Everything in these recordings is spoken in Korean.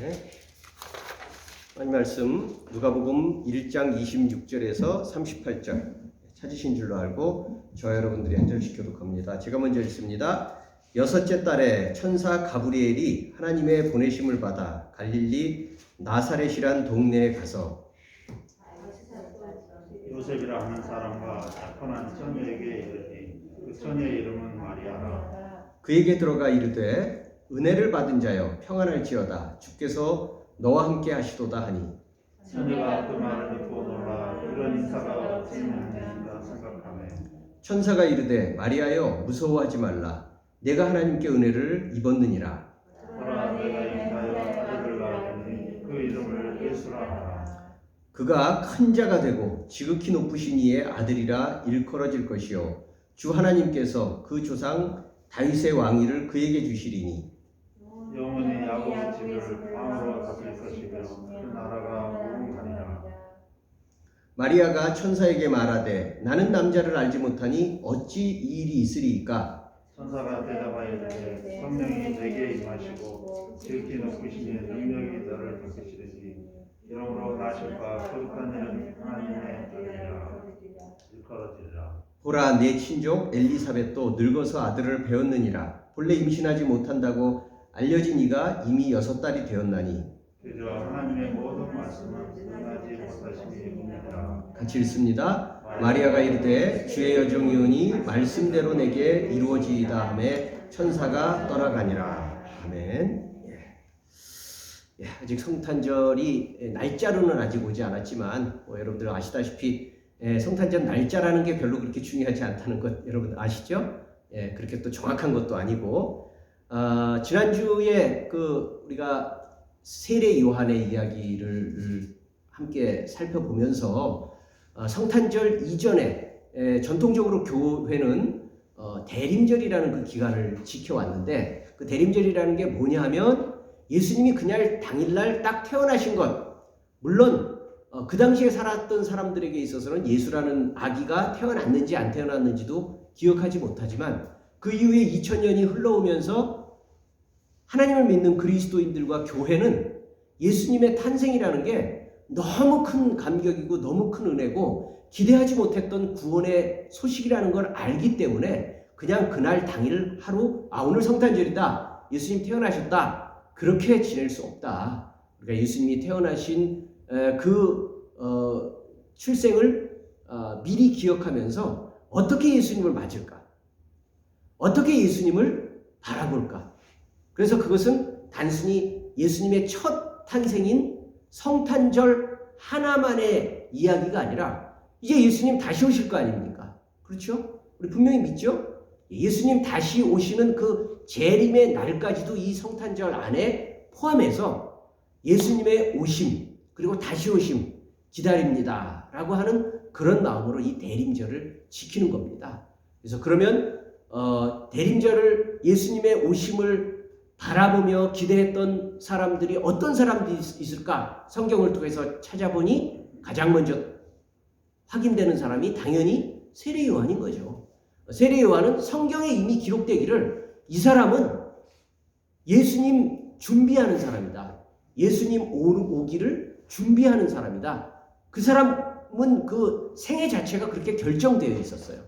네. 하나님 말씀 누가복음 1장 26절에서 38절 찾으신 줄로 알고 저와 여러분들이 한 절씩 교독합니다. 제가 먼저 읽습니다. 여섯째 달에 천사 가브리엘이 하나님의 보내심을 받아 갈릴리 나사렛이란 동네에 가서 요셉이라 하는 사람과 약혼한 처녀에게 이르되 그 처녀의 이름은 마리아라. 그에게 들어가 이르되 은혜를 받은 자여 평안할지어다 주께서 너와 함께 하시도다 하니 처녀가 그 말을 듣고 놀라 이런 인사가 어찌 있는가 생각하며 천사가 이르되 마리아여 무서워하지 말라 내가 하나님께 은혜를 입었느니라. 보라 내가 인하여 아들을 낳았더니 그 이름을 예수라 하라. 그가 큰 자가 되고 지극히 높으신 이의 아들이라 일컬어질 것이요 주 하나님께서 그 조상 다윗의 왕위를 그에게 주시리니 영원히 야곱 집을 왕으로 다스릴 것이며 그 나라가 무궁하리라. 마리아가 천사에게 말하되 나는 남자를 알지 못하니 어찌 이 일이 있으리이까. 천사가 대답하여 이르되 성령이 내게 임하시고 지극히 높으신 이의 능력이 너를 덮으시리니 이러므로 나실 바 거룩한 이는 하나님의 아들이라 일컬어지리라. 보라 내 친족 엘리사벳도 늙어서 아들을 배웠느니라. 본래 임신하지 못한다고 알려진 이가 이미 6달이 되었나니 그저 하나님의 모든 말씀은 끝나지 못하심이니라. 같이 읽습니다. 마리아가 이르되 주의 여종이오니 말씀대로 내게 이루어지이다 하매 천사가 떠나가니라. 아멘. 아직 성탄절이 날짜로는 아직 오지 않았지만 여러분들 아시다시피 성탄절 날짜라는 게 별로 그렇게 중요하지 않다는 것 여러분 아시죠? 그렇게 또 정확한 것도 아니고 지난주에 우리가 세례 요한의 이야기를 함께 살펴보면서 성탄절 이전에 전통적으로 교회는 대림절이라는 그 기간을 지켜왔는데 그 대림절이라는 게 뭐냐 하면 예수님이 그날 당일날 딱 태어나신 것, 물론 그 당시에 살았던 사람들에게 있어서는 예수라는 아기가 태어났는지 안 태어났는지도 기억하지 못하지만 그 이후에 2000년이 흘러오면서 하나님을 믿는 그리스도인들과 교회는 예수님의 탄생이라는 게 너무 큰 감격이고 너무 큰 은혜고 기대하지 못했던 구원의 소식이라는 걸 알기 때문에 그냥 그날 당일 하루 오늘 성탄절이다. 예수님 태어나셨다. 그렇게 지낼 수 없다. 그러니까 예수님이 태어나신 출생을 미리 기억하면서 어떻게 예수님을 맞을까? 어떻게 예수님을 바라볼까? 그래서 그것은 단순히 예수님의 첫 탄생인 성탄절 하나만의 이야기가 아니라 이제 예수님 다시 오실 거 아닙니까? 그렇죠? 우리 분명히 믿죠? 예수님 다시 오시는 그 재림의 날까지도 이 성탄절 안에 포함해서 예수님의 오심 그리고 다시 오심 기다립니다 라고 하는 그런 마음으로 이 대림절을 지키는 겁니다. 그래서 그러면 대림절을 예수님의 오심을 바라보며 기대했던 사람들이 어떤 사람들이 있을까? 성경을 통해서 찾아보니 가장 먼저 확인되는 사람이 당연히 세례 요한인 거죠. 세례 요한은 성경에 이미 기록되기를 이 사람은 예수님 준비하는 사람이다. 예수님 오기를 준비하는 사람이다. 그 사람은 그 생애 자체가 그렇게 결정되어 있었어요.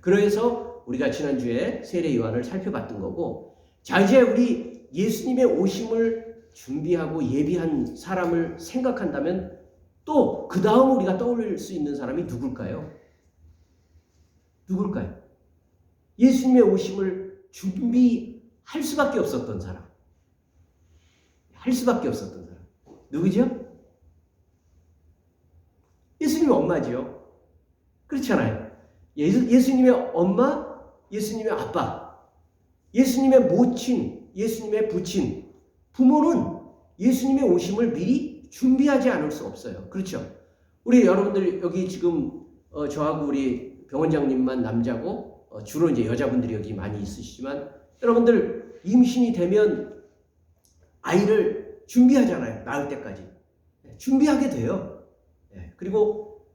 그래서 우리가 지난주에 세례 요한을 살펴봤던 거고, 자 이제 우리 예수님의 오심을 준비하고 예비한 사람을 생각한다면 또 그 다음 우리가 떠올릴 수 있는 사람이 누굴까요? 누굴까요? 예수님의 오심을 준비할 수밖에 없었던 사람. 할 수밖에 없었던 사람. 누구죠? 예수님의 엄마지요. 그렇잖아요. 예수님의 엄마, 예수님의 아빠, 예수님의 모친, 예수님의 부친, 부모는 예수님의 오심을 미리 준비하지 않을 수 없어요. 그렇죠? 우리 여러분들 여기 지금 저하고 우리 병원장님만 남자고 주로 이제 여자분들이 여기 많이 있으시지만 여러분들 임신이 되면 아이를 준비하잖아요. 낳을 때까지. 준비하게 돼요. 그리고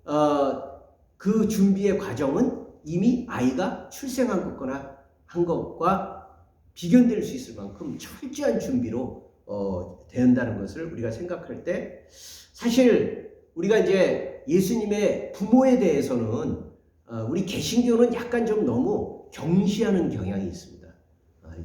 그 준비의 과정은 이미 아이가 출생한 것거나 한 것과 비견될 수 있을 만큼 철저한 준비로 된다는 것을 우리가 생각할 때 사실 우리가 이제 예수님의 부모에 대해서는 우리 개신교는 약간 좀 너무 경시하는 경향이 있습니다.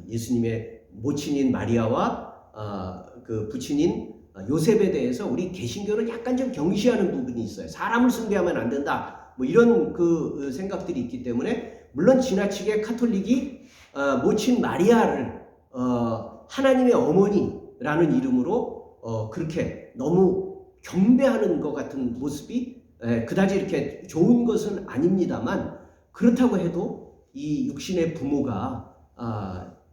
예수님의 모친인 마리아와 그 부친인 요셉에 대해서 우리 개신교는 약간 좀 경시하는 부분이 있어요. 사람을 숭배하면 안 된다. 뭐 이런 그 생각들이 있기 때문에 물론 지나치게 카톨릭이 모친 마리아를 하나님의 어머니라는 이름으로 그렇게 너무 경배하는 것 같은 모습이 그다지 이렇게 좋은 것은 아닙니다만 그렇다고 해도 이 육신의 부모가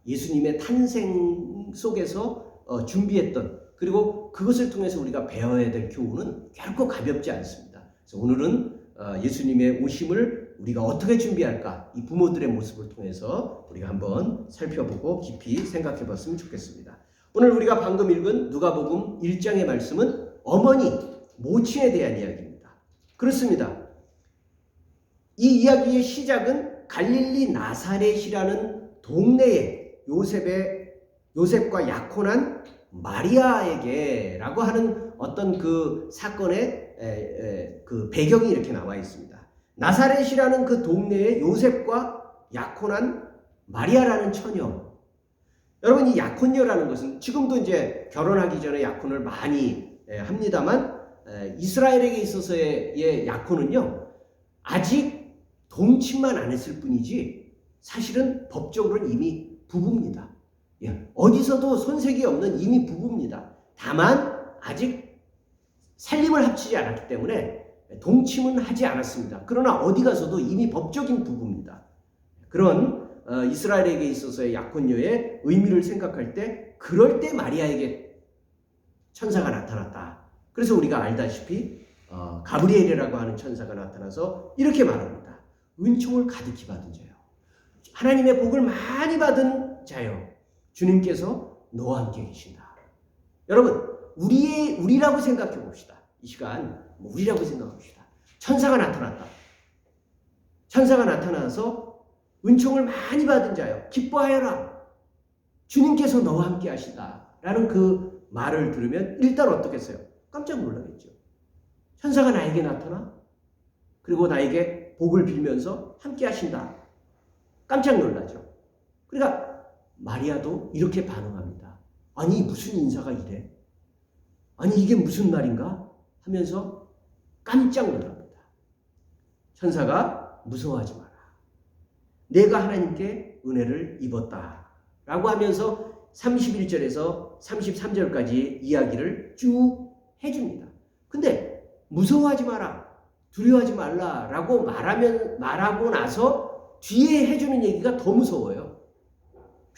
예수님의 탄생 속에서 준비했던 그리고 그것을 통해서 우리가 배워야 될 교훈은 결코 가볍지 않습니다. 그래서 오늘은 예수님의 오심을 우리가 어떻게 준비할까 이 부모들의 모습을 통해서 우리가 한번 살펴보고 깊이 생각해 봤으면 좋겠습니다. 오늘 우리가 방금 읽은 누가복음 1장의 말씀은 어머니, 모친에 대한 이야기입니다. 그렇습니다. 이 이야기의 시작은 갈릴리 나사렛이라는 동네에 요셉과 약혼한 마리아에게라고 하는 어떤 그 사건의 그 배경이 이렇게 나와 있습니다. 나사렛이라는 그 동네에 요셉과 약혼한 마리아라는 처녀. 여러분 이 약혼녀라는 것은 지금도 이제 결혼하기 전에 약혼을 많이 합니다만 이스라엘에게 있어서의 약혼은요 아직 동침만 안 했을 뿐이지 사실은 법적으로는 이미 부부입니다. 어디서도 손색이 없는 이미 부부입니다. 다만 아직 살림을 합치지 않았기 때문에 동침은 하지 않았습니다. 그러나 어디 가서도 이미 법적인 부부입니다. 그런 이스라엘에게 있어서의 약혼녀의 의미를 생각할 때 그럴 때 마리아에게 천사가 나타났다. 그래서 우리가 알다시피 가브리엘이라고 하는 천사가 나타나서 이렇게 말합니다. 은총을 가득히 받은 자요. 하나님의 복을 많이 받은 자요. 주님께서 너와 함께 계신다. 여러분, 우리라고 생각해 봅시다. 이 시간 우리라고 생각합시다. 천사가 나타났다. 천사가 나타나서 은총을 많이 받은 자요. 기뻐하여라. 주님께서 너와 함께 하시다. 라는 그 말을 들으면 일단 어떻겠어요? 깜짝 놀라겠죠. 천사가 나에게 나타나 그리고 나에게 복을 빌면서 함께 하신다. 깜짝 놀라죠. 그러니까 마리아도 이렇게 반응합니다. 아니 무슨 인사가 이래? 아니 이게 무슨 말인가? 하면서 깜짝 놀랍니다. 천사가 무서워하지 마라. 내가 하나님께 은혜를 입었다. 라고 하면서 31절에서 33절까지 이야기를 쭉 해줍니다. 근데 무서워하지 마라. 두려워하지 말라. 라고 말하고 나서 뒤에 해주는 얘기가 더 무서워요.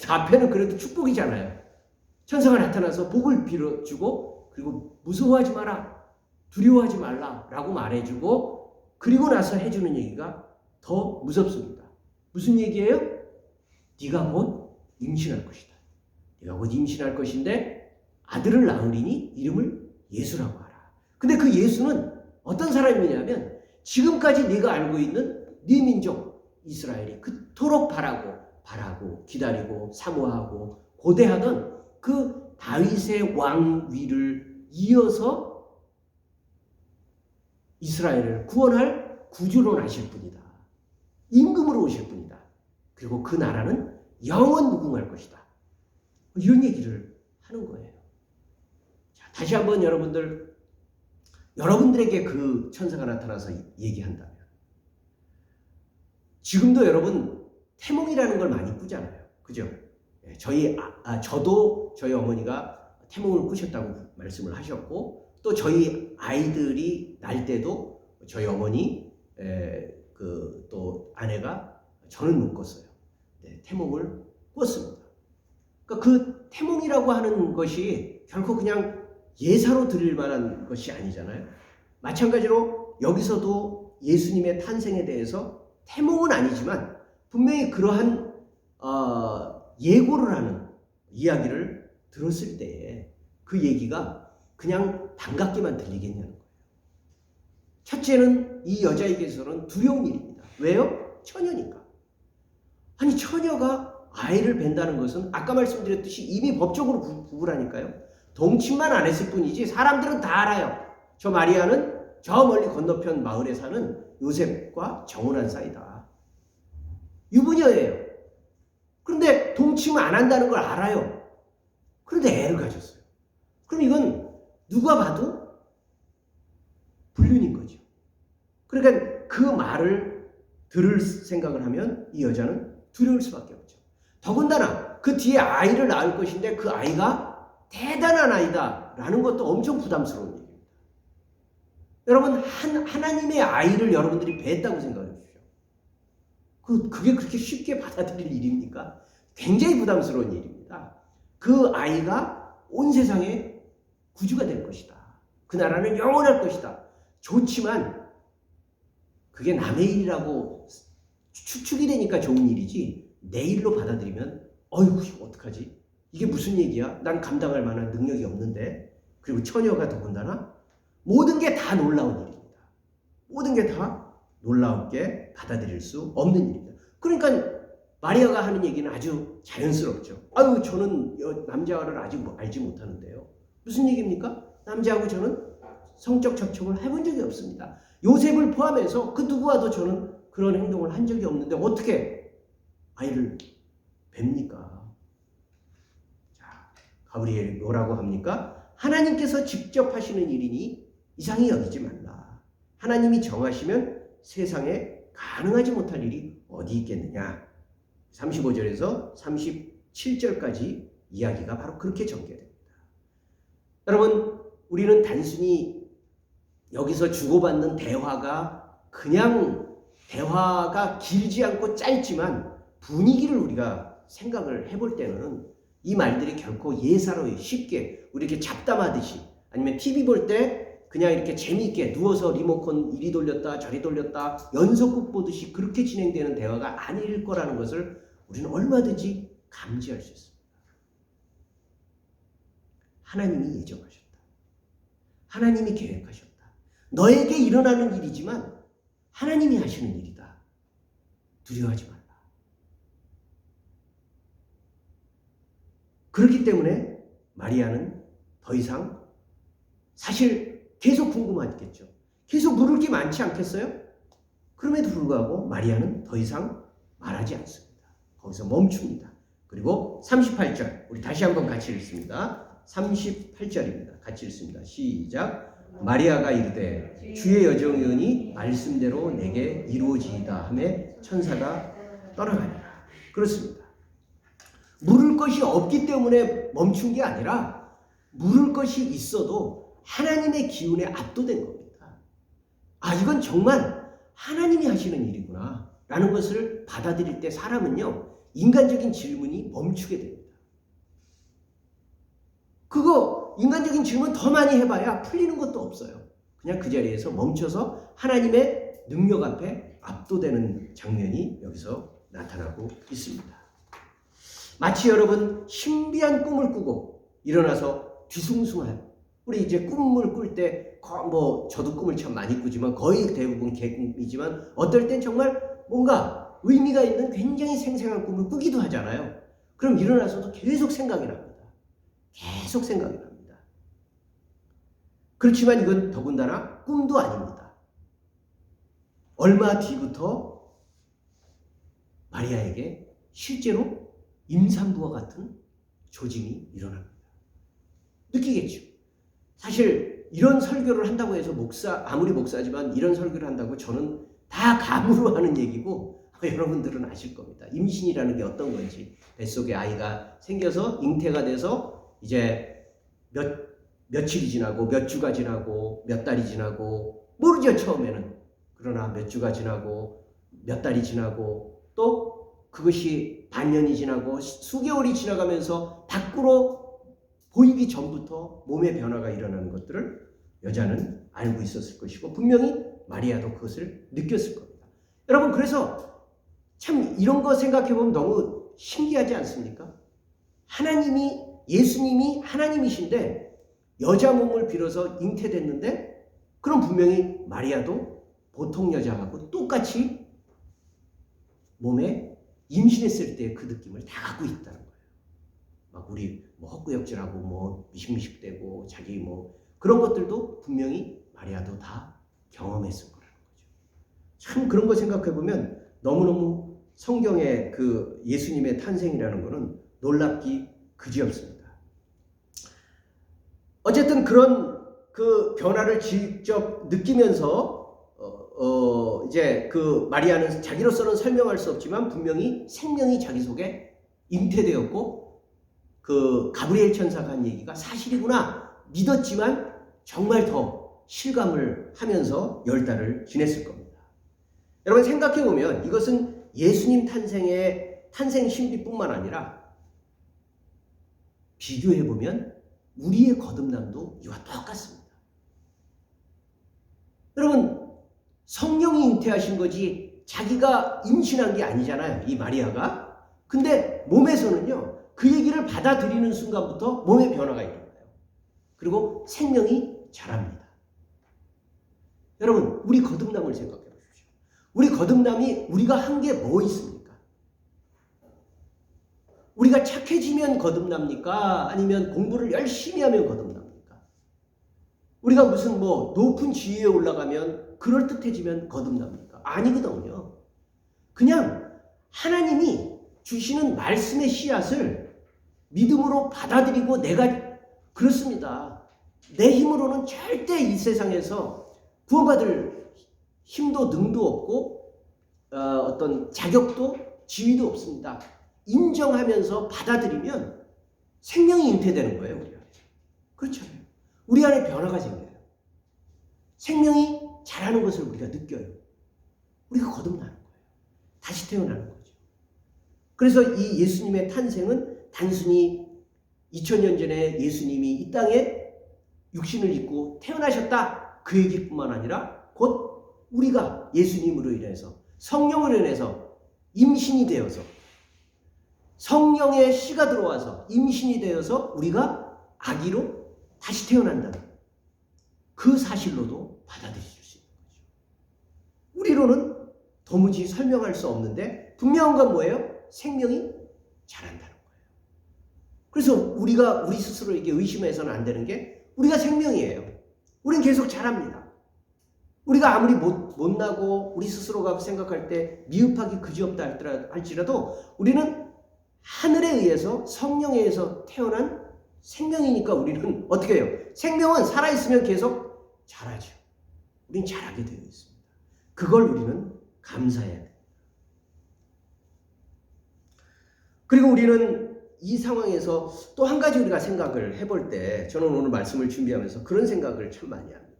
앞에는 그래도 축복이잖아요. 천사가 나타나서 복을 빌어주고 그리고 무서워하지 마라. 두려워하지 말라. 라고 말해주고 그리고 나서 해주는 얘기가 더 무섭습니다. 무슨 얘기예요? 네가 곧 임신할 것이다. 네가 곧 임신할 것인데 아들을 낳으리니 이름을 예수라고 하라. 근데 그 예수는 어떤 사람이냐면 지금까지 네가 알고 있는 네 민족 이스라엘이 그토록 바라고 기다리고 사모하고 고대하던 그 다윗의 왕위를 이어서 이스라엘을 구원할 구주로 나실 분이다. 임금으로 오실 분이다. 그리고 그 나라는 영원 무궁할 것이다. 이런 얘기를 하는 거예요. 자, 다시 한번 여러분들에게 그 천사가 나타나서 얘기한다면 지금도 여러분 태몽이라는 걸 많이 꾸잖아요. 그죠? 저도 저희 어머니가 태몽을 꾸셨다고 말씀을 하셨고 또 저희 아이들이 날 때도 저희 어머니 또 아내가 저는 못 꿨어요. 태몽을 꿨습니다. 그러니까 그 태몽이라고 하는 것이 결코 그냥 예사로 드릴 만한 것이 아니잖아요. 마찬가지로 여기서도 예수님의 탄생에 대해서 태몽은 아니지만 분명히 그러한 예고를 하는 이야기를 들었을 때에 그 얘기가 그냥 반갑게만 들리겠냐는 거예요. 첫째는 이 여자에게서는 두려운 일입니다. 왜요? 처녀니까. 아니 처녀가 아이를 뵌다는 것은 아까 말씀드렸듯이 이미 법적으로 부부라니까요. 동침만 안 했을 뿐이지 사람들은 다 알아요. 저 마리아는 저 멀리 건너편 마을에 사는 요셉과 정혼한 사이다. 유부녀예요. 그런데 동침을 안 한다는 걸 알아요. 그런데 애를 가졌어요. 그럼 이건 누가 봐도 불륜인 거죠. 그러니까 그 말을 들을 생각을 하면 이 여자는 두려울 수밖에 없죠. 더군다나 그 뒤에 아이를 낳을 것인데 그 아이가 대단한 아이다 라는 것도 엄청 부담스러운 얘기입니다. 여러분, 하나님의 아이를 여러분들이 뵀다고 생각해 주십시오. 그게 그렇게 쉽게 받아들일 일입니까? 굉장히 부담스러운 일입니다. 그 아이가 온 세상에 구주가 될 것이다. 그 나라는 영원할 것이다. 좋지만 그게 남의 일이라고 추측이 되니까 좋은 일이지 내 일로 받아들이면 어이구 어떡하지? 이게 무슨 얘기야? 난 감당할 만한 능력이 없는데. 그리고 처녀가 더군다나 모든 게 다 놀라운 일입니다. 모든 게 다 놀라웠게 받아들일 수 없는 일입니다. 그러니까 마리아가 하는 얘기는 아주 자연스럽죠. 아유, 저는 남자를 아직 알지 못하는데요. 무슨 얘기입니까? 남자하고 저는 성적 접촉을 해본 적이 없습니다. 요셉을 포함해서 그 누구와도 저는 그런 행동을 한 적이 없는데 어떻게 아이를 뵙니까? 자, 가브리엘이 뭐라고 합니까? 하나님께서 직접 하시는 일이니 이상히 여기지 말라. 하나님이 정하시면 세상에 가능하지 못할 일이 어디 있겠느냐. 35절에서 37절까지 이야기가 바로 그렇게 전개됩니다. 여러분, 우리는 단순히 여기서 주고받는 대화가 그냥 대화가 길지 않고 짧지만 분위기를 우리가 생각을 해볼 때는 이 말들이 결코 예사로이 쉽게 우리 이렇게 잡담하듯이 아니면 TV 볼 때 그냥 이렇게 재미있게 누워서 리모컨 이리 돌렸다 저리 돌렸다 연속극 보듯이 그렇게 진행되는 대화가 아닐 거라는 것을 우리는 얼마든지 감지할 수 있습니다. 하나님이 예정하셨다. 하나님이 계획하셨다. 너에게 일어나는 일이지만 하나님이 하시는 일이다. 두려워하지 말라. 그렇기 때문에 마리아는 더 이상 사실 계속 궁금하겠죠. 계속 물을 게 많지 않겠어요? 그럼에도 불구하고 마리아는 더 이상 말하지 않습니다. 거기서 멈춥니다. 그리고 38절 우리 다시 한번 같이 읽습니다. 38절입니다. 같이 읽습니다. 시작. 마리아가 이르되 주의 여정이니 말씀대로 내게 이루어지이다 하매 천사가 떠나가니라. 그렇습니다. 물을 것이 없기 때문에 멈춘 게 아니라 물을 것이 있어도 하나님의 기운에 압도된 겁니다. 아, 이건 정말 하나님이 하시는 일이구나 라는 것을 받아들일 때 사람은요, 인간적인 질문이 멈추게 됩니다. 그거 인간적인 질문 더 많이 해봐야 풀리는 것도 없어요. 그냥 그 자리에서 멈춰서 하나님의 능력 앞에 압도되는 장면이 여기서 나타나고 있습니다. 마치 여러분 신비한 꿈을 꾸고 일어나서 뒤숭숭한, 우리 이제 꿈을 꿀 때 뭐 저도 꿈을 참 많이 꾸지만 거의 대부분 개꿈이지만 어떨 땐 정말 뭔가 의미가 있는 굉장히 생생한 꿈을 꾸기도 하잖아요. 그럼 일어나서도 계속 생각이 납니다. 계속 생각이 납니다. 그렇지만 이건 더군다나 꿈도 아닙니다. 얼마 뒤부터 마리아에게 실제로 임산부와 같은 조짐이 일어납니다. 느끼겠죠. 사실 이런 설교를 한다고 해서 아무리 목사지만 이런 설교를 한다고 저는 다 감으로 하는 얘기고 여러분들은 아실 겁니다. 임신이라는 게 어떤 건지. 뱃속에 아이가 생겨서 잉태가 돼서 이제 며칠이 지나고 몇 주가 지나고 몇 달이 지나고 모르죠, 처음에는. 그러나 몇 주가 지나고 몇 달이 지나고 또 그것이 반년이 지나고 수개월이 지나가면서 밖으로 보이기 전부터 몸의 변화가 일어나는 것들을 여자는 알고 있었을 것이고 분명히 마리아도 그것을 느꼈을 겁니다. 여러분, 그래서 참 이런 거 생각해보면 너무 신기하지 않습니까? 예수님이 하나님이신데 여자 몸을 빌어서 잉태됐는데 그럼 분명히 마리아도 보통 여자하고 똑같이 몸에 임신했을 때 그 느낌을 다 갖고 있다는 거예요. 막 우리 뭐 헛구역질하고 뭐 미식미식대고 자기 뭐 그런 것들도 분명히 마리아도 다 경험했을 거라는 거죠. 참 그런 거 생각해 보면 너무너무 성경의 그 예수님의 탄생이라는 것은 놀랍기 그지없습니다. 어쨌든 그런 그 변화를 직접 느끼면서 이제 그 마리아는 자기로서는 설명할 수 없지만 분명히 생명이 자기 속에 잉태되었고 그 가브리엘 천사가 한 얘기가 사실이구나 믿었지만 정말 더 실감을 하면서 10달을 지냈을 겁니다. 여러분 생각해 보면 이것은 예수님 탄생의 탄생 신비뿐만 아니라 비교해 보면 우리의 거듭남도 이와 똑같습니다. 여러분 성령이 잉태하신 거지 자기가 임신한 게 아니잖아요. 이 마리아가. 근데 몸에서는요. 그 얘기를 받아들이는 순간부터 몸의 변화가 일어나요. 그리고 생명이 자랍니다. 여러분 우리 거듭남을 생각해 보십시오. 우리 거듭남이 우리가 한 게 뭐 있습니까? 우리가 착해지면 거듭납니까? 아니면 공부를 열심히 하면 거듭납니까? 우리가 무슨 뭐 높은 지위에 올라가면 그럴듯해지면 거듭납니까? 아니거든요. 그냥 하나님이 주시는 말씀의 씨앗을 믿음으로 받아들이고 내가 그렇습니다. 내 힘으로는 절대 이 세상에서 구원받을 힘도 능도 없고 어떤 자격도 지위도 없습니다. 인정하면서 받아들이면 생명이 잉태되는 거예요. 우리 안에. 그렇죠. 우리 안에 변화가 생겨요. 생명이 자라는 것을 우리가 느껴요. 우리가 거듭나는 거예요. 다시 태어나는 거죠. 그래서 이 예수님의 탄생은 단순히 2000년 전에 예수님이 이 땅에 육신을 입고 태어나셨다 그 얘기뿐만 아니라 곧 우리가 예수님으로 인해서 성령으로 인해서 임신이 되어서 성령의 씨가 들어와서 임신이 되어서 우리가 아기로 다시 태어난다는 그 사실로도 받아들일 수 있는 거죠. 우리로는 도무지 설명할 수 없는데 분명한 건 뭐예요? 생명이 자란다는 거예요. 그래서 우리가 우리 스스로에게 의심해서는 안 되는 게 우리가 생명이에요. 우리는 계속 자랍니다. 우리가 아무리 못나고 우리 스스로가 생각할 때 미흡하기 그지없다 할지라도 우리는 하늘에 의해서 성령에 의해서 태어난 생명이니까 우리는 어떻게 해요? 생명은 살아있으면 계속 자라죠. 우린 자라게 되어 있습니다. 그걸 우리는 감사해야 돼요. 그리고 우리는 이 상황에서 또 한 가지 우리가 생각을 해볼 때 저는 오늘 말씀을 준비하면서 그런 생각을 참 많이 합니다.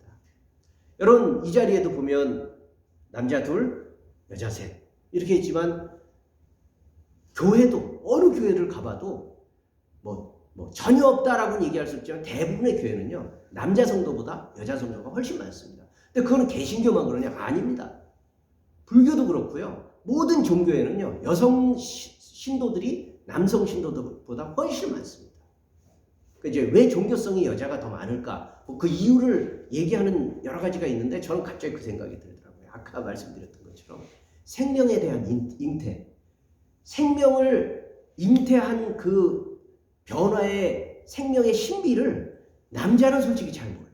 여러분 이 자리에도 보면 남자 둘, 여자 셋 이렇게 있지만 교회도 어느 교회를 가봐도 뭐 전혀 없다라고는 얘기할 수 없지만 대부분의 교회는요 남자 성도보다 여자 성도가 훨씬 많습니다. 근데 그거는 개신교만 그러냐? 아닙니다. 불교도 그렇고요. 모든 종교에는요 여성 신도들이 남성 신도들보다 훨씬 많습니다. 이제 왜 종교성이 여자가 더 많을까? 그 이유를 얘기하는 여러 가지가 있는데 저는 갑자기 그 생각이 들더라고요. 아까 말씀드렸던 것처럼 생명에 대한 잉태, 생명을 잉태한 그 변화의 생명의 신비를 남자는 솔직히 잘 몰라요.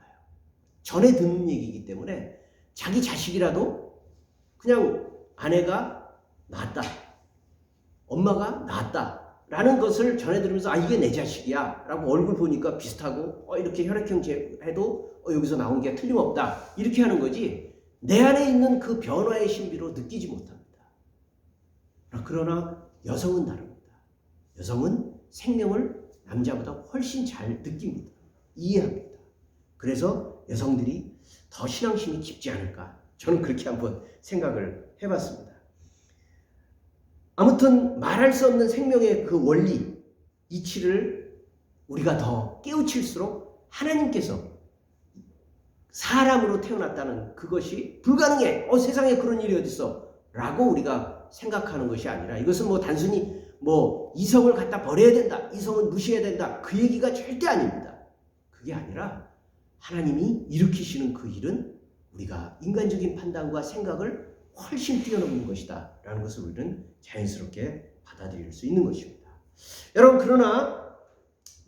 전에 듣는 얘기이기 때문에 자기 자식이라도 그냥 아내가 낳았다, 엄마가 낳았다 라는 것을 전해 들으면서 아 이게 내 자식이야 라고 얼굴 보니까 비슷하고 이렇게 혈액형 해도 여기서 나온 게 틀림없다 이렇게 하는 거지 내 안에 있는 그 변화의 신비로 느끼지 못합니다. 그러나 여성은 다릅니다. 여성은 생명을 남자보다 훨씬 잘 느낍니다. 이해합니다. 그래서 여성들이 더 신앙심이 깊지 않을까 저는 그렇게 한번 생각을 해봤습니다. 아무튼 말할 수 없는 생명의 그 원리, 이치를 우리가 더 깨우칠수록 하나님께서 사람으로 태어났다는 그것이 불가능해. 세상에 그런 일이 어딨어? 라고 우리가 생각하는 것이 아니라 이것은 뭐 단순히 뭐 이성을 갖다 버려야 된다. 이성은 무시해야 된다. 그 얘기가 절대 아닙니다. 그게 아니라 하나님이 일으키시는 그 일은 우리가 인간적인 판단과 생각을 훨씬 뛰어넘는 것이다 라는 것을 우리는 자연스럽게 받아들일 수 있는 것입니다. 여러분 그러나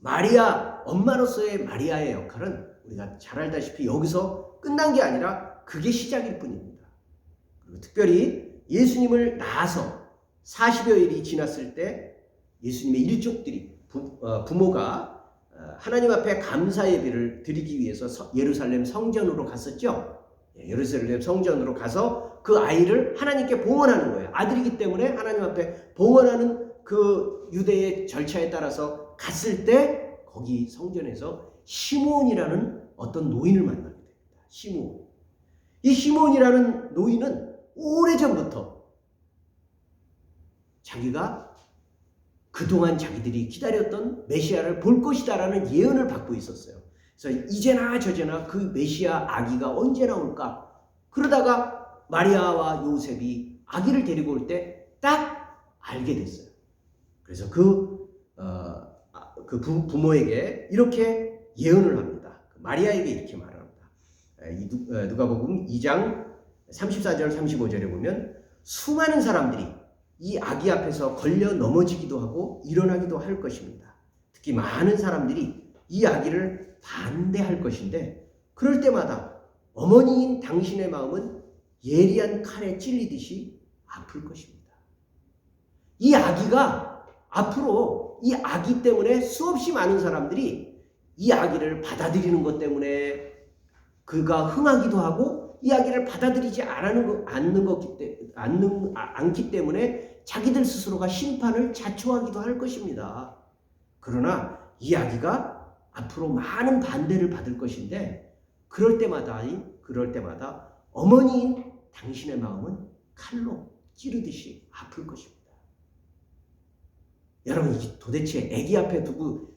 마리아, 엄마로서의 마리아의 역할은 우리가 잘 알다시피 여기서 끝난 게 아니라 그게 시작일 뿐입니다. 그리고 특별히 예수님을 낳아서 40여일이 지났을 때 예수님의 일족들이 부모가 하나님 앞에 감사 예배를 드리기 위해서 예루살렘 성전으로 갔었죠. 예루살렘 성전으로 가서 그 아이를 하나님께 봉헌하는 거예요. 아들이기 때문에 하나님 앞에 봉헌하는 그 유대의 절차에 따라서 갔을 때 거기 성전에서 시므온이라는 어떤 노인을 만나게 됩니다. 시므온. 이 시므온이라는 노인은 오래전부터 자기가 그동안 자기들이 기다렸던 메시아를 볼 것이다라는 예언을 받고 있었어요. 그래서 이제나 저제나 그 메시아 아기가 언제 나올까? 그러다가 마리아와 요셉이 아기를 데리고 올 때 딱 알게 됐어요. 그래서 부모에게 이렇게 예언을 합니다. 마리아에게 이렇게 말합니다. 누가복음 2장 34절 35절에 보면 수많은 사람들이 이 아기 앞에서 걸려 넘어지기도 하고 일어나기도 할 것입니다. 특히 많은 사람들이 이 아기를 반대할 것인데 그럴 때마다 어머니인 당신의 마음은 예리한 칼에 찔리듯이 아플 것입니다. 이 아기가 앞으로 이 아기 때문에 수없이 많은 사람들이 이 아기를 받아들이는 것 때문에 그가 흥하기도 하고 이 아기를 받아들이지 않기 때문에 자기들 스스로가 심판을 자초하기도 할 것입니다. 그러나 이 아기가 앞으로 많은 반대를 받을 것인데 그럴 때마다 어머니인 당신의 마음은 칼로 찌르듯이 아플 것입니다. 여러분, 이게 도대체 아기 앞에 두고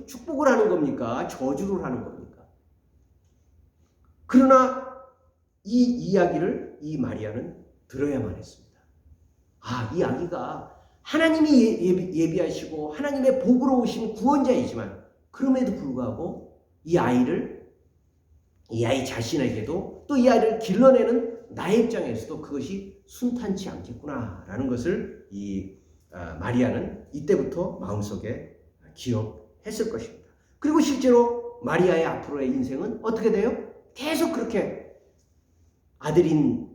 축복을 하는 겁니까? 저주를 하는 겁니까? 그러나 이 이야기를 이 마리아는 들어야만 했습니다. 이 아기가 하나님이 예비하시고 하나님의 복으로 오신 구원자이지만 그럼에도 불구하고 이 아이 자신에게도 또 이 아이를 길러내는 나의 입장에서도 그것이 순탄치 않겠구나라는 것을 이 마리아는 이때부터 마음속에 기억했을 것입니다. 그리고 실제로 마리아의 앞으로의 인생은 어떻게 돼요? 계속 그렇게 아들인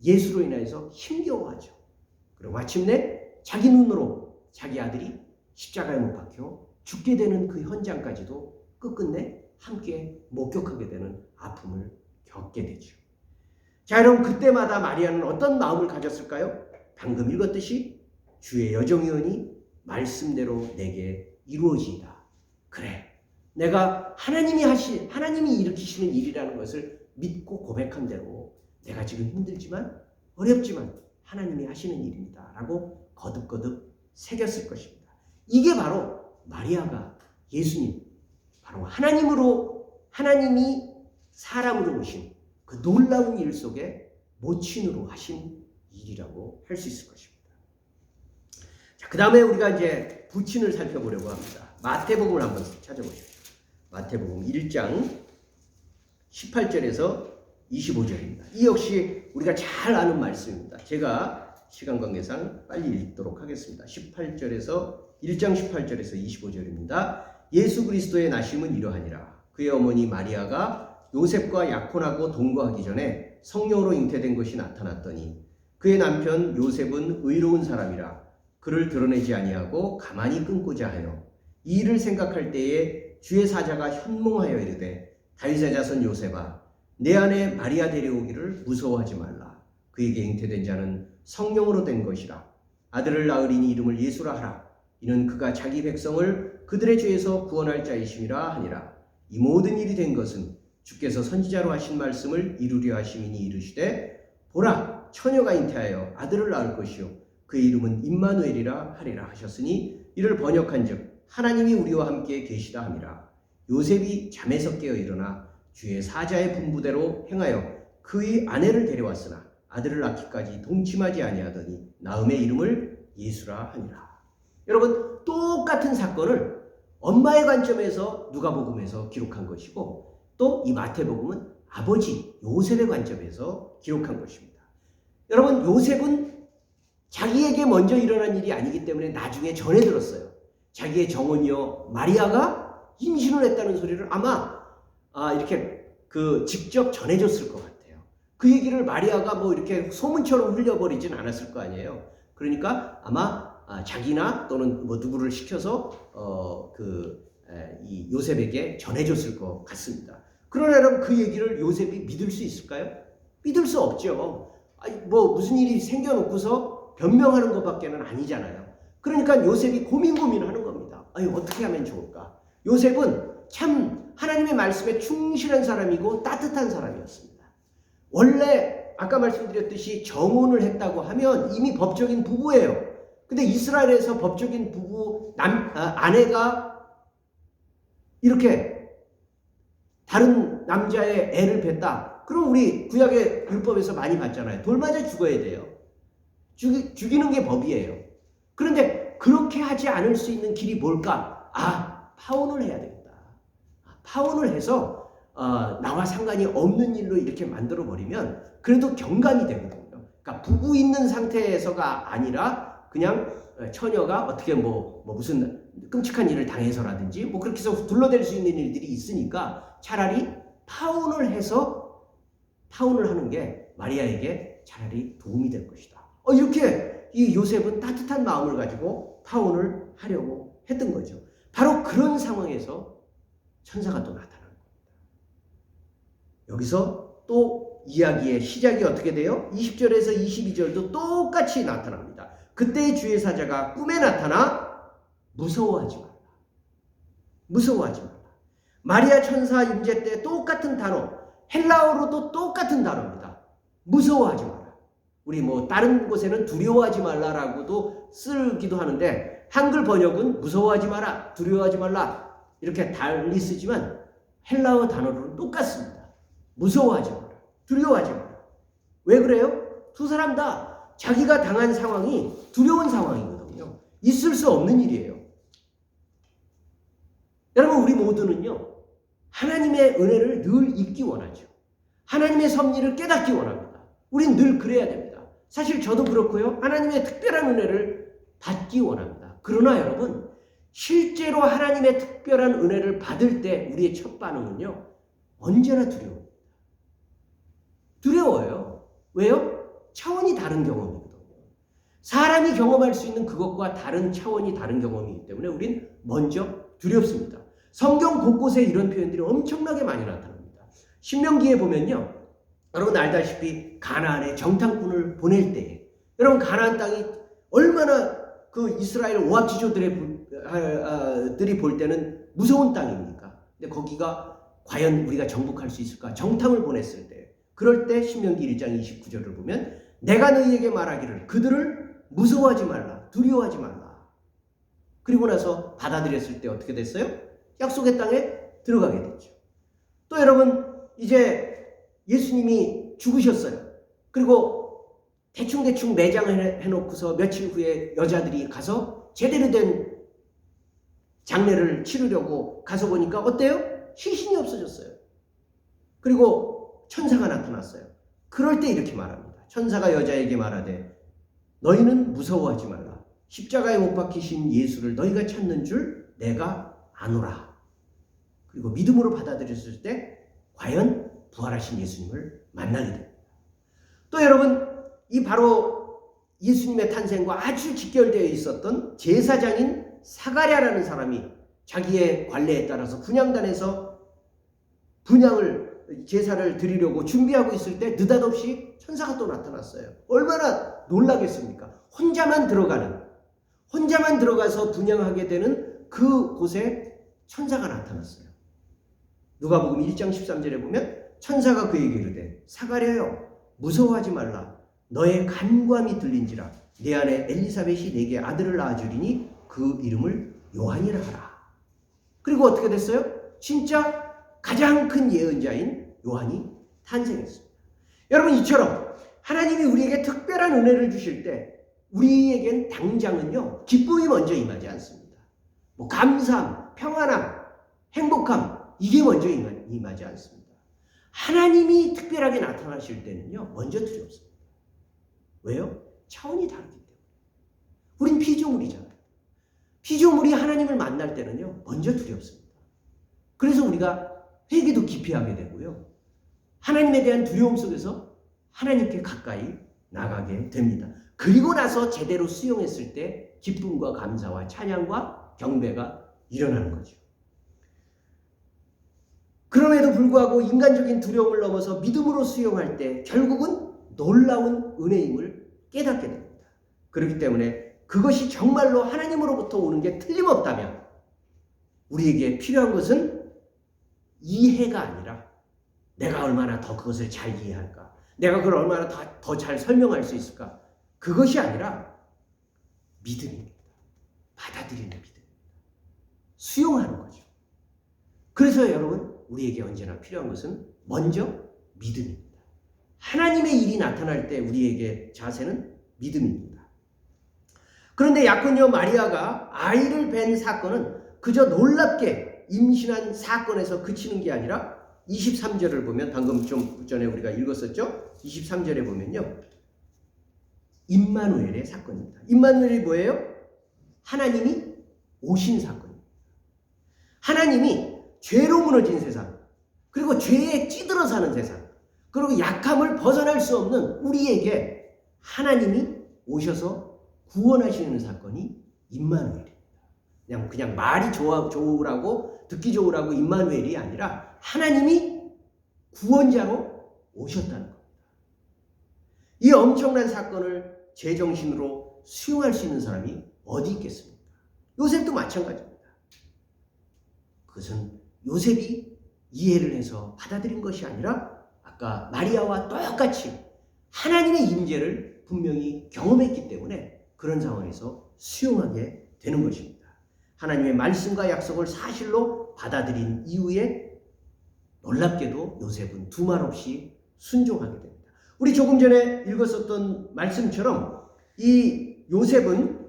예수로 인해서 힘겨워하죠. 그리고 마침내 자기 눈으로 자기 아들이 십자가에 못 박혀 죽게 되는 그 현장까지도 끝끝내 함께 목격하게 되는 아픔을 겪게 되죠. 자, 여러분, 그때마다 마리아는 어떤 마음을 가졌을까요? 방금 읽었듯이 주의 여정이오니 말씀대로 내게 이루어지이다. 그래, 내가 하나님이 일으키시는 일이라는 것을 믿고 고백한 대로 내가 지금 힘들지만 어렵지만 하나님이 하시는 일입니다 라고 거듭거듭 새겼을 것입니다. 이게 바로 마리아가 예수님, 바로 하나님이 사람으로 오신 그 놀라운 일 속에 모친으로 하신 일이라고 할 수 있을 것입니다. 자, 그 다음에 우리가 이제 부친을 살펴보려고 합니다. 마태복음을 한번 찾아보십시오. 마태복음 1장 18절에서 25절입니다. 이 역시 우리가 잘 아는 말씀입니다. 제가 시간 관계상 빨리 읽도록 하겠습니다. 1장 18절에서 25절입니다. 예수 그리스도의 나심은 이러하니라. 그의 어머니 마리아가 요셉과 약혼하고 동거하기 전에 성령으로 잉태된 것이 나타났더니 그의 남편 요셉은 의로운 사람이라 그를 드러내지 아니하고 가만히 끊고자 하여 이 일을 생각할 때에 주의 사자가 현몽하여 이르되 다윗의 자손 요셉아 내 아내 마리아 데려오기를 무서워하지 말라. 그에게 잉태된 자는 성령으로 된 것이라. 아들을 낳으리니 이름을 예수라 하라. 이는 그가 자기 백성을 그들의 죄에서 구원할 자이심이라 하니라. 이 모든 일이 된 것은 주께서 선지자로 하신 말씀을 이루려 하심이니 이르시되 보라 처녀가 잉태하여 아들을 낳을 것이요 그의 이름은 임마누엘이라 하리라 하셨으니 이를 번역한즉 하나님이 우리와 함께 계시다 함이라. 요셉이 잠에서 깨어 일어나 주의 사자의 분부대로 행하여 그의 아내를 데려왔으나 아들을 낳기까지 동침하지 아니하더니 낳음의 이름을 예수라 하니라. 여러분, 똑같은 사건을 엄마의 관점에서 누가복음에서 기록한 것이고 또 이 마태복음은 아버지 요셉의 관점에서 기록한 것입니다. 여러분, 요셉은 자기에게 먼저 일어난 일이 아니기 때문에 나중에 전해 들었어요. 자기의 정혼이요 마리아가 임신을 했다는 소리를 아마 이렇게 직접 전해줬을 것 같아요. 그 얘기를 마리아가 뭐 이렇게 소문처럼 흘려버리진 않았을 거 아니에요. 그러니까 아마 자기나 또는 뭐 누구를 시켜서 이 요셉에게 전해줬을 것 같습니다. 그러나 여러분 그 얘기를 요셉이 믿을 수 있을까요? 믿을 수 없죠. 뭐 무슨 일이 생겨놓고서 변명하는 것밖에는 아니잖아요. 그러니까 요셉이 고민하는 겁니다. 어떻게 하면 좋을까? 요셉은 참 하나님의 말씀에 충실한 사람이고 따뜻한 사람이었습니다. 원래 아까 말씀드렸듯이 정혼을 했다고 하면 이미 법적인 부부예요. 근데 이스라엘에서 법적인 부부 아내가 이렇게 다른 남자의 애를 뱄다. 그럼 우리 구약의 율법에서 많이 봤잖아요. 돌 맞아 죽어야 돼요. 죽이는 게 법이에요. 그런데 그렇게 하지 않을 수 있는 길이 뭘까? 파혼을 해야 되겠다. 파혼을 해서 나와 상관이 없는 일로 이렇게 만들어버리면 그래도 경감이 되거든요. 그러니까 부부 있는 상태에서가 아니라 그냥 처녀가 어떻게 무슨 끔찍한 일을 당해서라든지 뭐 그렇게 해서 둘러댈 수 있는 일들이 있으니까 차라리 파혼을 하는 게 마리아에게 차라리 도움이 될 것이다. 이렇게 이 요셉은 따뜻한 마음을 가지고 파혼을 하려고 했던 거죠. 바로 그런 상황에서 천사가 또 나타나는 겁니다. 여기서 또 이야기의 시작이 어떻게 돼요? 20절에서 22절도 똑같이 나타납니다. 그때 주의 사자가 꿈에 나타나 무서워하지 말라. 무서워하지 말라. 마리아 천사 임재 때 똑같은 단어, 헬라어로도 똑같은 단어입니다. 무서워하지 마라. 우리 다른 곳에는 두려워하지 말라라고도 쓰기도 하는데 한글 번역은 무서워하지 마라, 두려워하지 말라 이렇게 달리 쓰지만 헬라어 단어로는 똑같습니다. 무서워하지 마라, 두려워하지 마라. 왜 그래요? 두 사람 다 자기가 당한 상황이 두려운 상황이거든요. 있을 수 없는 일이에요. 여러분 우리 모두는요. 하나님의 은혜를 늘 입기 원하죠. 하나님의 섭리를 깨닫기 원합니다. 우린 늘 그래야 됩니다. 사실 저도 그렇고요. 하나님의 특별한 은혜를 받기 원합니다. 그러나 여러분 실제로 하나님의 특별한 은혜를 받을 때 우리의 첫 반응은요. 언제나 두려워요. 두려워요. 왜요? 차원이 다른 경험이거든요. 사람이 경험할 수 있는 그것과 다른 차원이 다른 경험이기 때문에 우린 먼저 두렵습니다. 성경 곳곳에 이런 표현들이 엄청나게 많이 나타납니다. 신명기에 보면요. 여러분 알다시피 가나안에 정탐꾼을 보낼 때 여러분 가나안 땅이 얼마나 그 이스라엘 오합지졸들이 볼 때는 무서운 땅입니까? 근데 거기가 과연 우리가 정복할 수 있을까? 정탐을 보냈을 때 그럴 때 신명기 1장 29절을 보면 내가 너희에게 말하기를 그들을 무서워하지 말라, 두려워하지 말라. 그리고 나서 받아들였을 때 어떻게 됐어요? 약속의 땅에 들어가게 됐죠. 또 여러분 이제 예수님이 죽으셨어요. 그리고 대충 매장을 해놓고서 며칠 후에 여자들이 가서 제대로 된 장례를 치르려고 가서 보니까 어때요? 시신이 없어졌어요. 그리고 천사가 나타났어요. 그럴 때 이렇게 말합니다. 천사가 여자에게 말하되 너희는 무서워하지 말라. 십자가에 못 박히신 예수를 너희가 찾는 줄 내가 아노라. 그리고 믿음으로 받아들였을 때 과연 부활하신 예수님을 만나게 됩니다. 또 여러분 이 바로 예수님의 탄생과 아주 직결되어 있었던 제사장인 사가랴라는 사람이 자기의 관례에 따라서 분향단에서 제사를 드리려고 준비하고 있을 때 느닷없이 천사가 또 나타났어요. 얼마나 놀라겠습니까? 혼자만 들어가서 분향하게 되는 그곳에 천사가 나타났어요. 누가복음 1장 13절에 보면 천사가 그에게 이르되 사가랴여 무서워하지 말라. 너의 간구함이 들린지라. 내 아내 엘리사벳이 내게 아들을 낳아주리니 그 이름을 요한이라 하라. 그리고 어떻게 됐어요? 진짜 가장 큰 예언자인 요한이 탄생했습니다. 여러분 이처럼 하나님이 우리에게 특별한 은혜를 주실 때 우리에겐 당장은요 기쁨이 먼저 임하지 않습니다. 감사함, 평안함, 행복함 이게 먼저 임하지 않습니다. 하나님이 특별하게 나타나실 때는요 먼저 두렵습니다. 왜요? 차원이 다르기 때문에. 우린 피조물이잖아요. 피조물이 하나님을 만날 때는요, 먼저 두렵습니다. 그래서 우리가 회개도 기피하게 되고요. 하나님에 대한 두려움 속에서 하나님께 가까이 나가게 됩니다. 그리고 나서 제대로 수용했을 때 기쁨과 감사와 찬양과 경배가 일어나는 거죠. 그럼에도 불구하고 인간적인 두려움을 넘어서 믿음으로 수용할 때 결국은 놀라운 은혜임을 깨닫게 됩니다. 그렇기 때문에 그것이 정말로 하나님으로부터 오는 게 틀림없다면 우리에게 필요한 것은 이해가 아니라 내가 얼마나 더 그것을 잘 이해할까? 내가 그걸 얼마나 더 잘 설명할 수 있을까? 그것이 아니라 믿음입니다. 받아들이는 믿음. 수용하는 거죠. 그래서 여러분, 우리에게 언제나 필요한 것은 먼저 믿음입니다. 하나님의 일이 나타날 때 우리에게 자세는 믿음입니다. 그런데 약혼녀 마리아가 아이를 뵌 사건은 그저 놀랍게 임신한 사건에서 그치는 게 아니라 23절을 보면 방금 좀 전에 우리가 읽었었죠? 23절에 보면요. 임마누엘의 사건입니다. 임마누엘이 뭐예요? 하나님이 오신 사건입니다. 하나님이 죄로 무너진 세상, 그리고 죄에 찌들어 사는 세상, 그리고 약함을 벗어날 수 없는 우리에게 하나님이 오셔서 구원하시는 사건이 임마누엘입니다. 그냥 말이 좋으라고 듣기 좋으라고 임마누엘이 아니라 하나님이 구원자로 오셨다는 겁니다. 이 엄청난 사건을 제정신으로 수용할 수 있는 사람이 어디 있겠습니까? 요셉도 마찬가지입니다. 그것은 요셉이 이해를 해서 받아들인 것이 아니라 아까 마리아와 똑같이 하나님의 임재를 분명히 경험했기 때문에 그런 상황에서 수용하게 되는 것입니다. 하나님의 말씀과 약속을 사실로 받아들인 이후에 놀랍게도 요셉은 두말 없이 순종하게 됩니다. 우리 조금 전에 읽었었던 말씀처럼 이 요셉은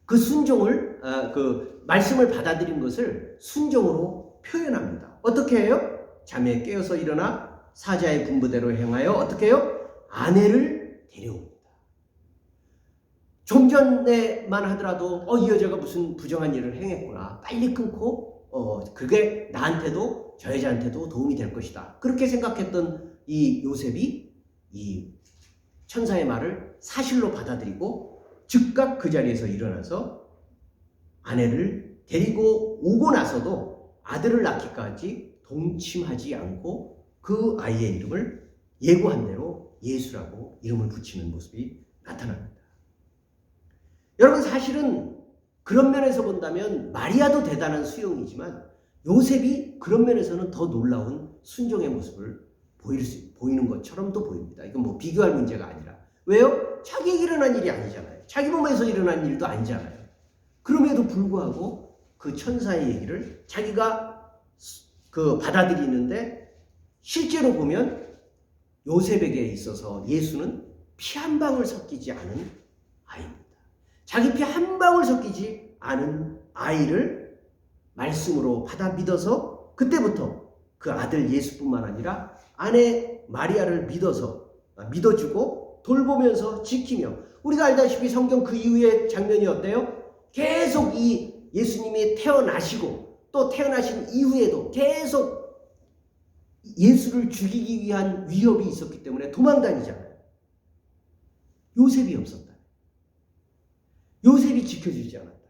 그 순종을 그 말씀을 받아들인 것을 순종으로 표현합니다. 어떻게 해요? 잠에 깨어서 일어나 사자의 분부대로 행하여 어떻게 해요? 아내를 데려옵니다. 좀 전에만 하더라도 이 여자가 무슨 부정한 일을 행했구나. 빨리 끊고 그게 나한테도 저 여자한테도 도움이 될 것이다. 그렇게 생각했던 이 요셉이 이 천사의 말을 사실로 받아들이고 즉각 그 자리에서 일어나서 아내를 데리고 오고 나서도 아들을 낳기까지 동침하지 않고 그 아이의 이름을 예고한 대로 예수라고 이름을 붙이는 모습이 나타납니다. 여러분, 사실은 그런 면에서 본다면 마리아도 대단한 수용이지만 요셉이 그런 면에서는 더 놀라운 순종의 모습을 보이는 것처럼도 보입니다. 이건 뭐 비교할 문제가 아니라. 왜요? 자기에게 일어난 일이 아니잖아요. 자기 몸에서 일어난 일도 아니잖아요. 그럼에도 불구하고 그 천사의 얘기를 자기가 받아들이는데 실제로 보면 요셉에게 있어서 예수는 피 한 방울 섞이지 않은 아이입니다. 자기 피 한 방울 섞이지 않은 아이를 말씀으로 받아 믿어서 그때부터 그 아들 예수뿐만 아니라 아내 마리아를 믿어주고 돌보면서 지키며 우리가 알다시피 성경 그 이후의 장면이 어때요? 계속 이 예수님이 태어나시고 또 태어나신 이후에도 계속 예수를 죽이기 위한 위협이 있었기 때문에 도망다니잖아요. 요셉이 없었다. 요셉이 지켜주지 않았다면,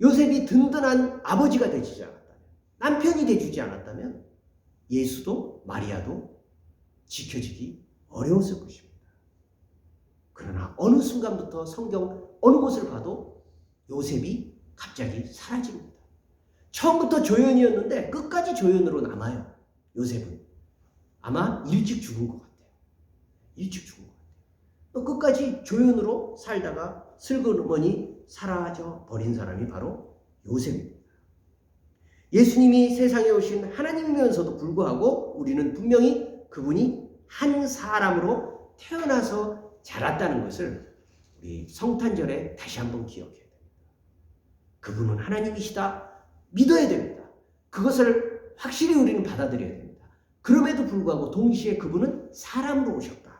요셉이 든든한 아버지가 되주지 않았다면, 남편이 되주지 않았다면 예수도 마리아도 지켜지기 어려웠을 것입니다. 그러나 어느 순간부터 성경 어느 곳을 봐도 요셉이 갑자기 사라집니다. 처음부터 조연이었는데 끝까지 조연으로 남아요. 요셉은 아마 일찍 죽은 것 같아요. 일찍 죽은 것 같아요. 또 끝까지 조연으로 살다가 슬그머니 사라져 버린 사람이 바로 요셉입니다. 예수님이 세상에 오신 하나님이면서도 불구하고 우리는 분명히 그분이 한 사람으로 태어나서 자랐다는 것을 우리 성탄절에 다시 한번 기억해야 됩니다. 그분은 하나님이시다. 믿어야 됩니다. 그것을 확실히 우리는 받아들여야 됩니다. 그럼에도 불구하고 동시에 그분은 사람으로 오셨다.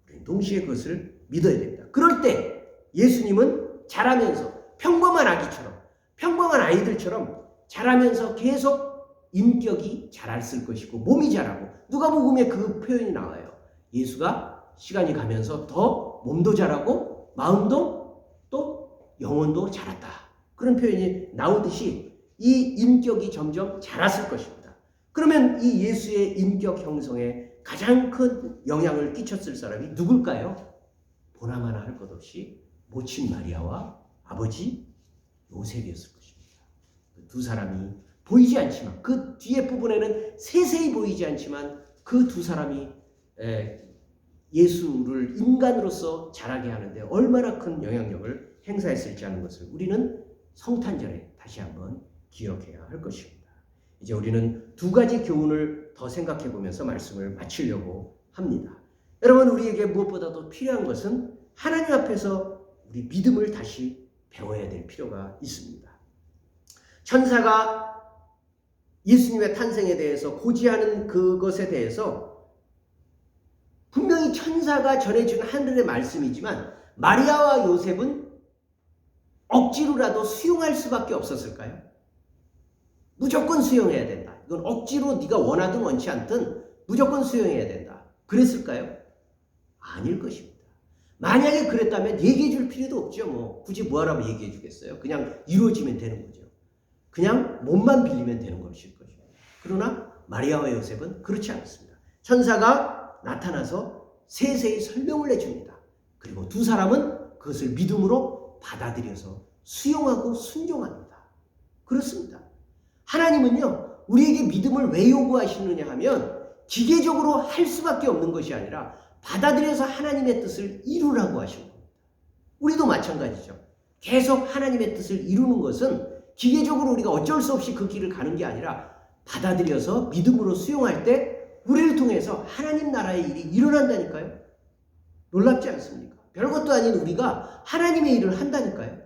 우리는 동시에 그것을 믿어야 됩니다. 그럴 때 예수님은 자라면서 평범한 아기처럼, 평범한 아이들처럼 자라면서 계속 인격이 자랐을 것이고 몸이 자라고, 누가복음에 그 표현이 나와요. 예수가 시간이 가면서 더 몸도 자라고 마음도 또 영혼도 자랐다. 그런 표현이 나오듯이 이 인격이 점점 자랐을 것입니다. 그러면 이 예수의 인격 형성에 가장 큰 영향을 끼쳤을 사람이 누굴까요? 보나마나 할 것 없이 모친 마리아와 아버지 요셉이었을 것입니다. 두 사람이 보이지 않지만, 그 뒤에 부분에는 세세히 보이지 않지만 그 두 사람이 예수를 인간으로서 자라게 하는데 얼마나 큰 영향력을 행사했을지 하는 것을 우리는 성탄절에 다시 한번 기억해야 할 것입니다. 이제 우리는 두 가지 교훈을 더 생각해 보면서 말씀을 마치려고 합니다. 여러분, 우리에게 무엇보다도 필요한 것은 하나님 앞에서 우리 믿음을 다시 배워야 될 필요가 있습니다. 천사가 예수님의 탄생에 대해서 고지하는 그것에 대해서 분명히 천사가 전해준 하늘의 말씀이지만 마리아와 요셉은 억지로라도 수용할 수밖에 없었을까요? 무조건 수용해야 된다. 이건 억지로 네가 원하든 원치 않든 무조건 수용해야 된다. 그랬을까요? 아닐 것입니다. 만약에 그랬다면 얘기해 줄 필요도 없죠. 뭐 굳이 뭐하라고 얘기해 주겠어요. 그냥 이루어지면 되는 거죠. 그냥 몸만 빌리면 되는 것일 것입니다. 그러나 마리아와 요셉은 그렇지 않습니다. 천사가 나타나서 세세히 설명을 해줍니다. 그리고 두 사람은 그것을 믿음으로 받아들여서 수용하고 순종합니다. 그렇습니다. 하나님은요, 우리에게 믿음을 왜 요구하시느냐 하면 기계적으로 할 수밖에 없는 것이 아니라 받아들여서 하나님의 뜻을 이루라고 하신 겁니다. 우리도 마찬가지죠. 계속 하나님의 뜻을 이루는 것은 기계적으로 우리가 어쩔 수 없이 그 길을 가는 게 아니라 받아들여서 믿음으로 수용할 때 우리를 통해서 하나님 나라의 일이 일어난다니까요. 놀랍지 않습니까? 별것도 아닌 우리가 하나님의 일을 한다니까요.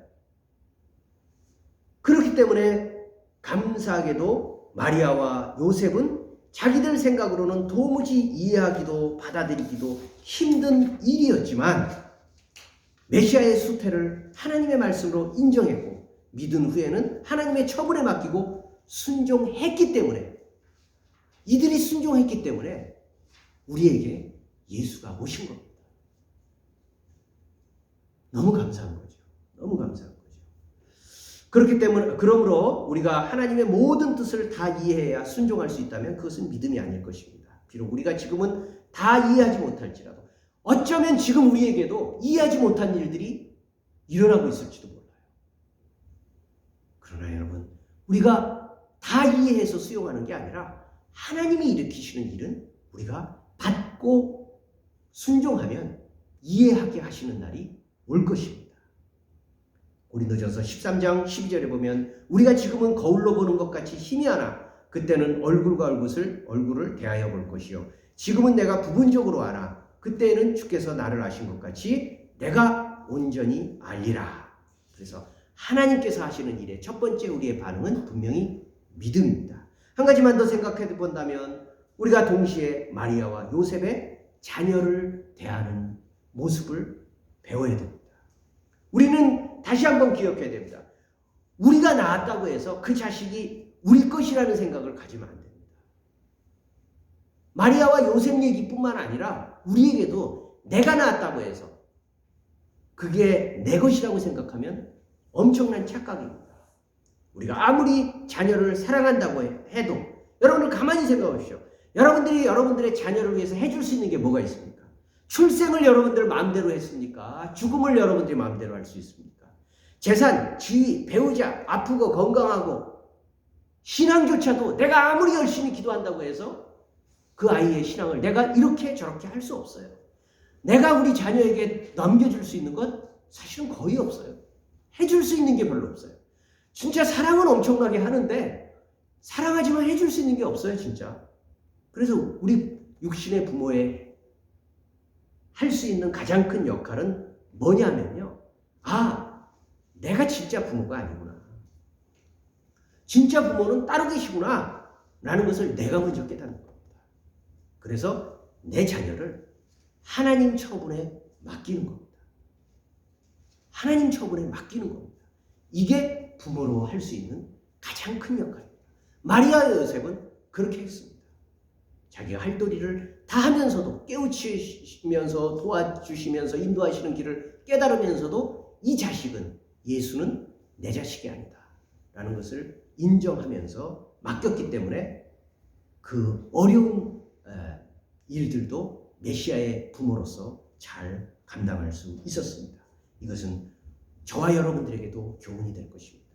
그렇기 때문에 감사하게도 마리아와 요셉은 자기들 생각으로는 도무지 이해하기도 받아들이기도 힘든 일이었지만 메시아의 수태를 하나님의 말씀으로 인정했고 믿은 후에는 하나님의 처분에 맡기고 순종했기 때문에, 이들이 순종했기 때문에 우리에게 예수가 오신 겁니다. 너무 감사한 거죠. 너무 감사한 거죠. 그렇기 때문에, 그러므로 우리가 하나님의 모든 뜻을 다 이해해야 순종할 수 있다면 그것은 믿음이 아닐 것입니다. 비록 우리가 지금은 다 이해하지 못할지라도 어쩌면 지금 우리에게도 이해하지 못한 일들이 일어나고 있을지도 몰라요. 그러나 여러분, 우리가 다 이해해서 수용하는 게 아니라 하나님이 일으키시는 일은 우리가 받고 순종하면 이해하게 하시는 날이 올 것입니다. 고린도전서 13장 12절에 보면 우리가 지금은 거울로 보는 것 같이 희미하나 그때는 얼굴과 얼굴을 대하여 볼 것이요 지금은 내가 부분적으로 알아 그때에는 주께서 나를 아신 것 같이 내가 온전히 알리라. 그래서 하나님께서 하시는 일의 첫 번째 우리의 반응은 분명히 믿음입니다. 한 가지만 더 생각해 본다면 우리가 동시에 마리아와 요셉의 자녀를 대하는 모습을 배워야 됩니다. 우리는 다시 한번 기억해야 됩니다. 우리가 낳았다고 해서 그 자식이 우리 것이라는 생각을 가지면 안 됩니다. 마리아와 요셉 얘기뿐만 아니라 우리에게도 내가 낳았다고 해서 그게 내 것이라고 생각하면 엄청난 착각입니다. 우리가 아무리 자녀를 사랑한다고 해도 여러분들 가만히 생각해 보십시오. 여러분들이 여러분들의 자녀를 위해서 해줄 수 있는 게 뭐가 있습니까? 출생을 여러분들 마음대로 했습니까? 죽음을 여러분들이 마음대로 할 수 있습니까? 재산, 지위, 배우자, 아프고 건강하고 신앙조차도 내가 아무리 열심히 기도한다고 해서 그 아이의 신앙을 내가 이렇게 저렇게 할 수 없어요. 내가 우리 자녀에게 넘겨줄 수 있는 건 사실은 거의 없어요. 해줄 수 있는 게 별로 없어요. 진짜 사랑은 엄청나게 하는데 사랑하지만 해줄 수 있는 게 없어요, 진짜. 그래서 우리 육신의 부모의 할 수 있는 가장 큰 역할은 뭐냐면요. 아, 내가 진짜 부모가 아니구나. 진짜 부모는 따로 계시구나. 라는 것을 내가 먼저 깨닫는 겁니다. 그래서 내 자녀를 하나님 처분에 맡기는 겁니다. 하나님 처분에 맡기는 겁니다. 이게 부모로 할 수 있는 가장 큰 역할입니다. 마리아 요셉은 그렇게 했습니다. 자기가 할 도리를 다 하면서도 깨우치시면서 도와주시면서 인도하시는 길을 깨달으면서도 이 자식은 예수는 내 자식이 아니다 라는 것을 인정하면서 맡겼기 때문에 그 어려운 일들도 메시아의 부모로서 잘 감당할 수 있었습니다. 이것은 저와 여러분들에게도 교훈이 될 것입니다.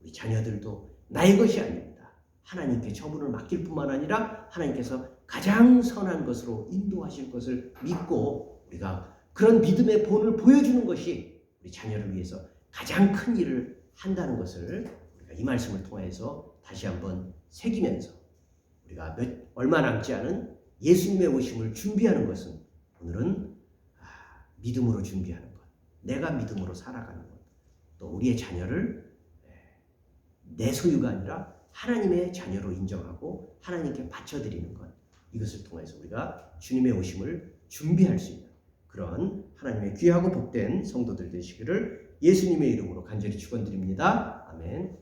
우리 자녀들도 나의 것이 아닙니다. 하나님께 처분을 맡길 뿐만 아니라 하나님께서 가장 선한 것으로 인도하실 것을 믿고 우리가 그런 믿음의 본을 보여주는 것이 우리 자녀를 위해서 가장 큰 일을 한다는 것을 우리가 이 말씀을 통해서 다시 한번 새기면서 우리가 얼마 남지 않은 예수님의 오심을 준비하는 것은 오늘은 믿음으로 준비하는 것, 내가 믿음으로 살아가는 것, 또 우리의 자녀를 내 소유가 아니라 하나님의 자녀로 인정하고 하나님께 바쳐드리는 것, 이것을 통해서 우리가 주님의 오심을 준비할 수 있는 그런 하나님의 귀하고 복된 성도들 되시기를 예수님의 이름으로 간절히 축원드립니다. 아멘.